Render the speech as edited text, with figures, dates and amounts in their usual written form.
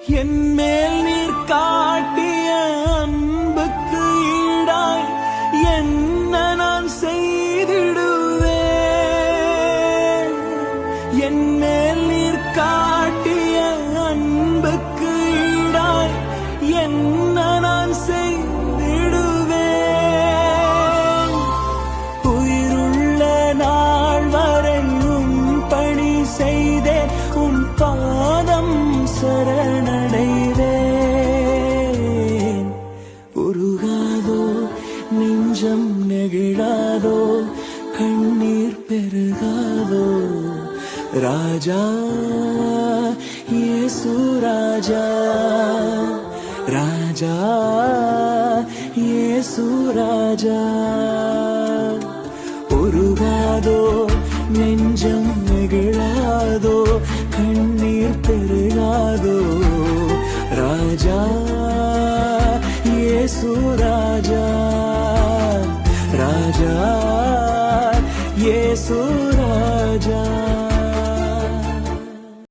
என் மேல் நீர் காட்டிய அன்புக்கு ஈடாய் என்ன நான் செய்திடுவேன். என் மேல் நீர் காட்டிய அன்புக்கு ஈடாய் என்ன நான் செய்திடுவேன். உயிருள்ள நாள் வரை உம் பணி செய்தேன், உம் பாதம் சரணடைவேன். உருகாதோ நெஞ்சம் நெகிழாதோ கண்ணீர் பெருகாதோ ராஜா இயேசு ராஜா, ராஜா இயேசு ராஜா. உருகாதோ நெஞ்சம் நெகிழாதோ கண்ணீர் பெருகாதோ ராஜா இயேசு ராஜா, ராஜா இயேசு ராஜா.